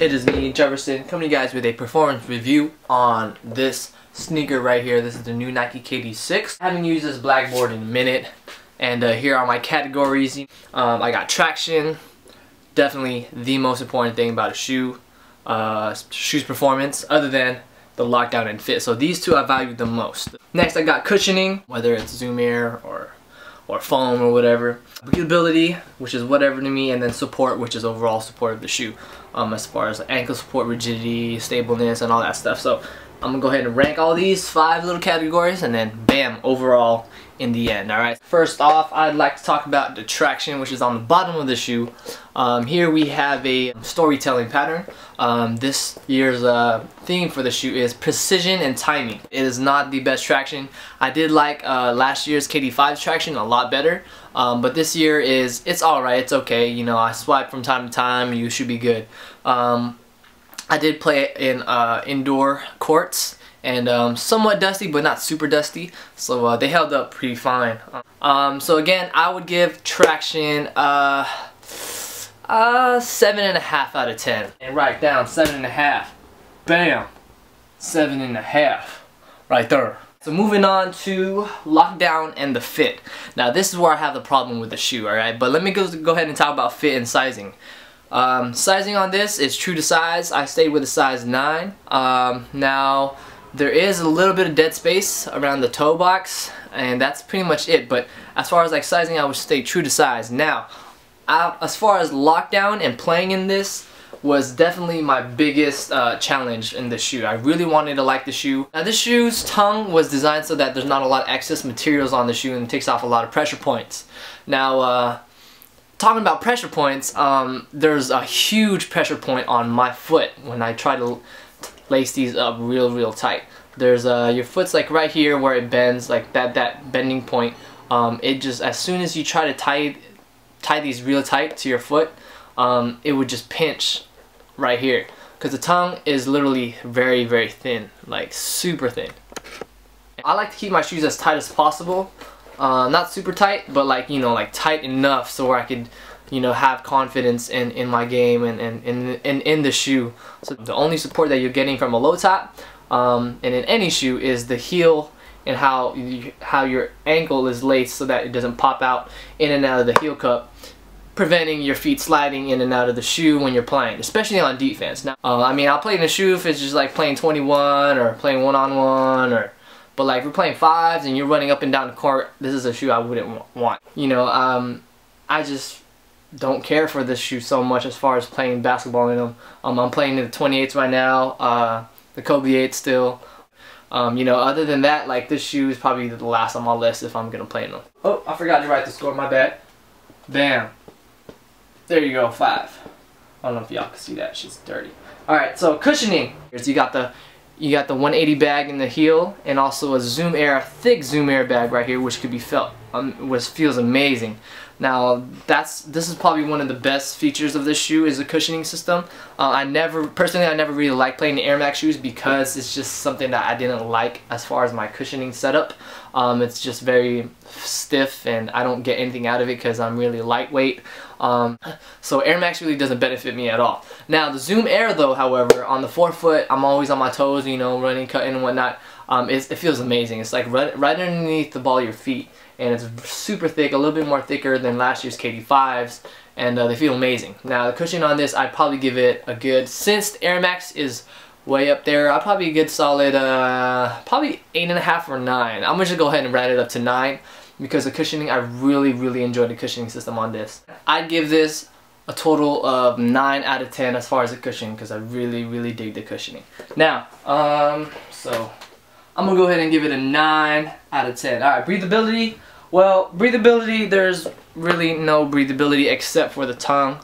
It is me, Jefferson, coming to you guys with a performance review on this sneaker right here. This is the new Nike KD6. I haven't used this blackboard in a minute, and here are my categories. I got traction, definitely the most important thing about a shoe, shoe's performance, other than the lockdown and fit. So these two I value the most. Next, I got cushioning, whether it's Zoom Air or foam or whatever. Breathability, which is whatever to me, and then support, which is overall support of the shoe, as far as ankle support, rigidity, stableness, and all that stuff. So I'm gonna go ahead and rank all these 5 little categories, and then bam, overall in the end. Alright, first off, I'd like to talk about the traction, which is on the bottom of the shoe. Here we have a storytelling pattern. This year's theme for the shoe is precision and timing. It is not the best traction. I did like last year's KD5's traction a lot better, but this year it's alright, it's okay. You know, I swipe from time to time, you should be good. I did play in indoor courts, and somewhat dusty, but not super dusty, so they held up pretty fine. So again, I would give traction 7.5 out of 10. And write down 7.5. Bam, 7.5, right there. So moving on to lockdown and the fit. Now this is where I have the problem with the shoe, alright? But let me go ahead and talk about fit and sizing. Sizing on this is true to size. I stayed with a size 9. Now there is a little bit of dead space around the toe box, and that's pretty much it. But as far as like sizing, I would stay true to size. Now, as far as lockdown and playing in this was definitely my biggest challenge in this shoe. I really wanted to like the shoe. Now this shoe's tongue was designed so that there's not a lot of excess materials on the shoe and takes off a lot of pressure points. Now, talking about pressure points, there's a huge pressure point on my foot when I try to lace these up real tight. There's your foot's like right here where it bends, like that bending point. It just, as soon as you try to tie these real tight to your foot, it would just pinch right here, because the tongue is literally very thin, like super thin. I like to keep my shoes as tight as possible, not super tight, but like, you know, like tight enough so where I could, you know, have confidence in my game and in the shoe. So the only support that you're getting from a low top and in any shoe is the heel and how your ankle is laced so that it doesn't pop out in and out of the heel cup, preventing your feet sliding in and out of the shoe when you're playing, especially on defense. Now, I mean, I'll play in a shoe if it's just like playing 21 or playing one-on-one, but like if we're playing 5s and you're running up and down the court, this is a shoe I wouldn't want. You know, I just don't care for this shoe so much as far as playing basketball in them. I'm playing in the 28s right now, the Kobe 8 still. You know, other than that, like this shoe is probably the last on my list if I'm gonna play in them. Oh, I forgot to write the score, my bad. Bam. There you go, 5. I don't know if y'all can see that, shit's dirty. Alright, so cushioning. You got the 180 bag in the heel, and also a Zoom Air, thick Zoom Air bag right here, which could be felt, which feels amazing. Now, this is probably one of the best features of this shoe is the cushioning system. Personally, I never really liked playing the Air Max shoes because it's just something that I didn't like as far as my cushioning setup. It's just very stiff, and I don't get anything out of it because I'm really lightweight. So Air Max really doesn't benefit me at all. Now, the Zoom Air though, however, on the forefoot, I'm always on my toes, you know, running, cutting, and whatnot. It feels amazing. It's like right underneath the ball of your feet, and it's super thick, a little bit more thicker than last year's KD5s, and they feel amazing. Now, the cushioning on this, I'd probably give it a good, since the Air Max is way up there, I'd probably give solid, probably 8.5 or 9. I'm gonna just go ahead and round it up to 9, because the cushioning, I really enjoyed the cushioning system on this. I'd give this a total of 9 out of 10 as far as the cushioning, because I really dig the cushioning. Now, so I'm gonna go ahead and give it a 9 out of 10. Alright, breathability. Well, breathability, there's really no breathability except for the tongue.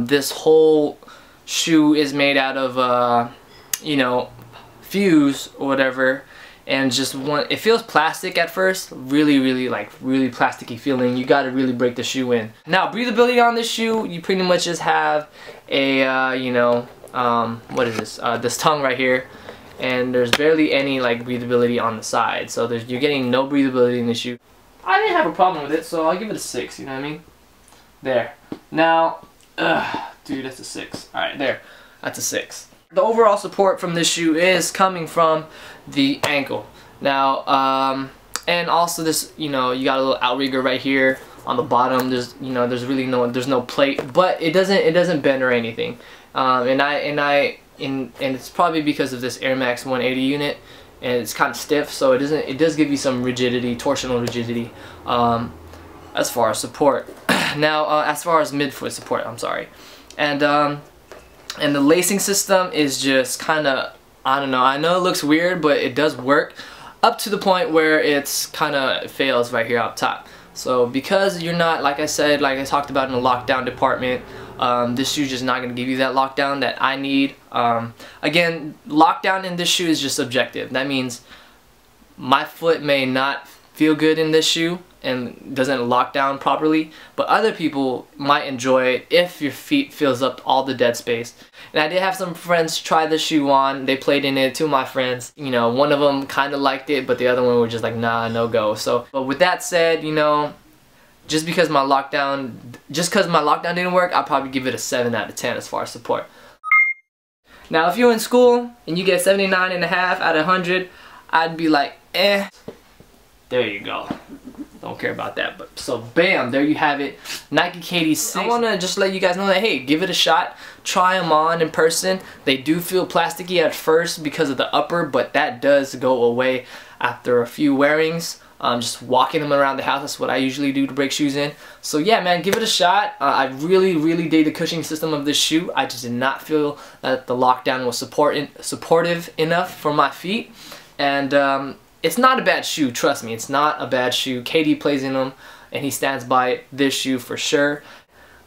This whole shoe is made out of, you know, fuse or whatever, and just it feels plastic at first, really plasticky feeling. You gotta really break the shoe in. Now, breathability on this shoe, you pretty much just have a, you know, what is this? This tongue right here. And there's barely any like breathability on the side, so you're getting no breathability in the shoe. I didn't have a problem with it, so I'll give it a 6, you know what I mean? There. Now, dude, that's a 6. Alright, there. That's a 6. The overall support from this shoe is coming from the ankle. Now, and also this, you know, you got a little outrigger right here on the bottom. There's, you know, there's really no plate, but it doesn't bend or anything. And it's probably because of this Air Max 180 unit, and it's kind of stiff, so it does give you some rigidity, torsional rigidity, as far as support. Now, as far as midfoot support, I'm sorry, and the lacing system is just kind of, I don't know. I know it looks weird, but it does work up to the point where it's kind of fails right here up top. So because you're not, like I said, like I talked about in the lockdown department, this shoe is just not going to give you that lockdown that I need. Again, lockdown in this shoe is just subjective. That means my foot may not feel good in this shoe and doesn't lock down properly, but other people might enjoy it if your feet fills up all the dead space. And I did have some friends try this shoe on. They played in it, 2 of my friends. You know, one of them kind of liked it, but the other one were just like, nah, no go. So, but with that said, you know, just because my lockdown didn't work, I'll probably give it a 7 out of 10 as far as support. Now, if you're in school and you get 79.5 out of 100, I'd be like, eh. There you go. Don't care about that. But so bam, there you have it. Nike KD6. I want to just let you guys know that, hey, give it a shot. Try them on in person. They do feel plasticky at first because of the upper, but that does go away after a few wearings. Just walking them around the house, that's what I usually do to break shoes in. So yeah, man, give it a shot. I really dig the cushioning system of this shoe. I just did not feel that the lockdown was supportive enough for my feet. And it's not a bad shoe, trust me, it's not a bad shoe. KD plays in them, and he stands by this shoe for sure.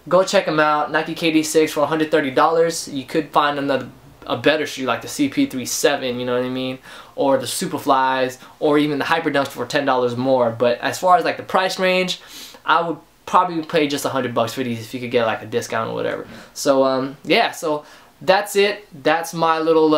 Go check him out, Nike KD6 for $130. You could find a better shoe like the CP37, you know what I mean? Or the Superflies, or even the Hyperdunks for $10 more. But as far as like the price range, I would probably pay just $100 for these if you could get like a discount or whatever. So yeah, so that's it. That's my little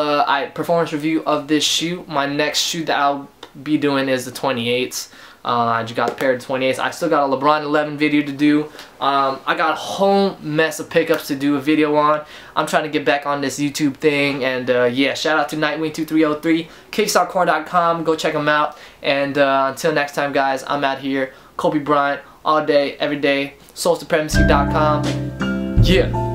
performance review of this shoe. My next shoe that I'll be doing is the 28s. I just got a pair of 28s. I still got a LeBron 11 video to do. I got a whole mess of pickups to do a video on. I'm trying to get back on this YouTube thing, and yeah, shout out to Nightwing2303, kickstartcore.com. Go check them out. And until next time, guys, I'm out here. Kobe Bryant, all day, every day. SoulSupremacy.com. Yeah.